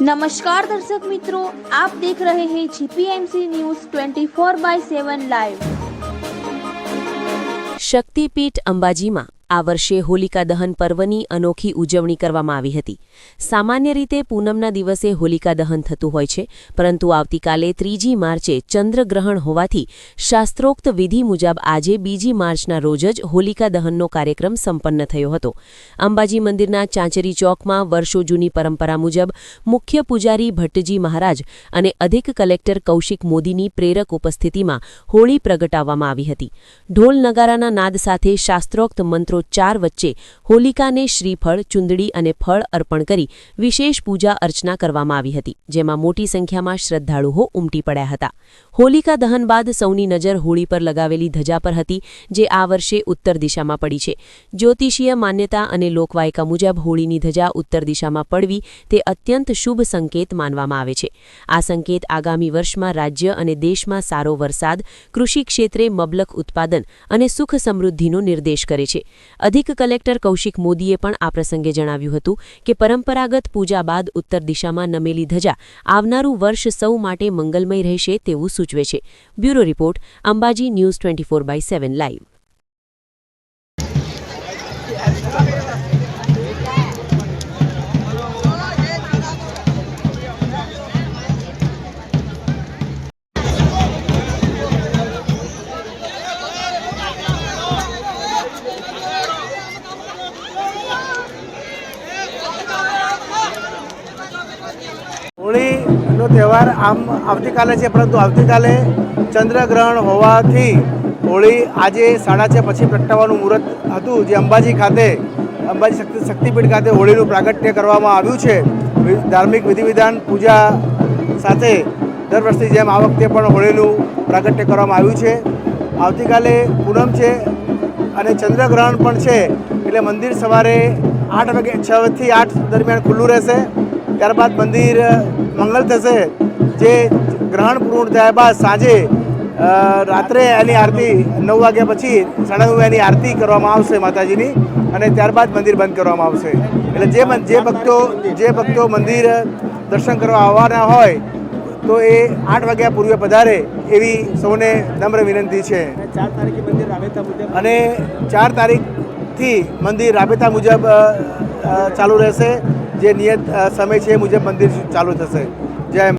नमस्कार दर्शक मित्रों, आप देख रहे हैं जीपीएमसी न्यूज़ 24/7 लाइव। શક્તિપીઠ અંબાજીમાં આ વર્ષે હોલિકા દહન પર્વની અનોખી ઉજવણી કરવામાં આવી હતી। સામાન્ય રીતે પૂનમના દિવસે હોલિકા દહન થતું હોય છે, પરંતુ આવતીકાલે 3જી માર્ચે ચંદ્રગ્રહણ હોવાથી શાસ્ત્રોક્ત વિધિ મુજબ આજે 2જી માર્ચના રોજ જ હોલિકા દહનનો કાર્યક્રમ સંપન્ન થયો હતો। અંબાજી મંદિરના ચાંચરી ચોકમાં વર્ષો જૂની પરંપરા મુજબ મુખ્ય પૂજારી ભટ્ટજી મહારાજ અને અધિક કલેક્ટર કૌશિક મોદીની પ્રેરક ઉપસ્થિતિમાં હોળી પ્રગટાવવામાં આવી હતી। ઢોલ નગારાના નાદ સાથે શાસ્ત્રોક્ત મંત્રો 4 વચ્ચે હોલિકાને શ્રીફળ, ચુંદડી અને ફળ અર્પણ કરી વિશેષ પૂજા અર્ચના કરવામાં આવી હતી, જેમાં મોટી સંખ્યામાં શ્રદ્ધાળુઓ ઉમટી પડ્યા હતા। હોલિકા દહન બાદ સૌની નજર હોળી પર લગાવેલી ધજા પર હતી, જે આ વર્ષે ઉત્તર દિશામાં પડી છે। જ્યોતિષીય માન્યતા અને લોકવાયકા મુજબ હોળીની ધજા ઉત્તર દિશામાં પડવી તે અત્યંત શુભ સંકેત માનવામાં આવે છે। આ સંકેત આગામી વર્ષમાં રાજ્ય અને દેશમાં સારો વરસાદ, કૃષિ ક્ષેત્રે મબલખ ઉત્પાદન અને સુખ સમૃદ્ધિનો નિર્દેશ કરે છે। અધિક કલેક્ટર કૌશિક મોદીએ પણ આ પ્રસંગે જણાવ્યું હતું કે પરંપરાગત પૂજા બાદ ઉત્તર દિશામાં નમેલી ધજા આવનારું વર્ષ સૌ માટે મંગલમય રહેશે તેવું સૂચવે છે। Bureau report, Ambaji news 24/7 live. હોળીનો તહેવાર આમ આવતીકાલે છે, પરંતુ આવતીકાલે ચંદ્રગ્રહણ હોવાથી હોળી આજે 6:30 પછી પ્રગટાવવાનું મુહૂર્ત હતું, જે અંબાજી શક્તિપીઠ ખાતે હોળીનું પ્રાગટ્ય કરવામાં આવ્યું છે। ધાર્મિક વિધિવિધાન પૂજા સાથે દર વર્ષની જેમ આ વખતે પણ હોળીનું પ્રાગટ્ય કરવામાં આવ્યું છે। આવતીકાલે પૂનમ છે અને ચંદ્રગ્રહણ પણ છે, એટલે મંદિર સવારે 8 વાગે 6 થી 8 દરમિયાન ખુલ્લું રહેશે। ત્યારબાદ મંદિર મંગલ થશે, જે ગ્રહણ પૂર્ણ થયા બાદ સાંજે રાત્રે એની આરતી 9 વાગ્યા પછી 9:30 એની આરતી કરવામાં આવશે માતાજીની, અને ત્યારબાદ મંદિર બંધ કરવામાં આવશે। એટલે જે ભક્તો મંદિર દર્શન કરવા આવવાના હોય તો એ 8 વાગ્યા પૂર્વે પધારે એવી સૌને નમ્ર વિનંતી છે। 4 તારીખે મંદિર રાબેતા મુજબ અને 4 તારીખથી મંદિર રાબેતા મુજબ ચાલુ રહેશે, જે નિયત સમય છે એ મુજબ મંદિર ચાલુ થશે। જય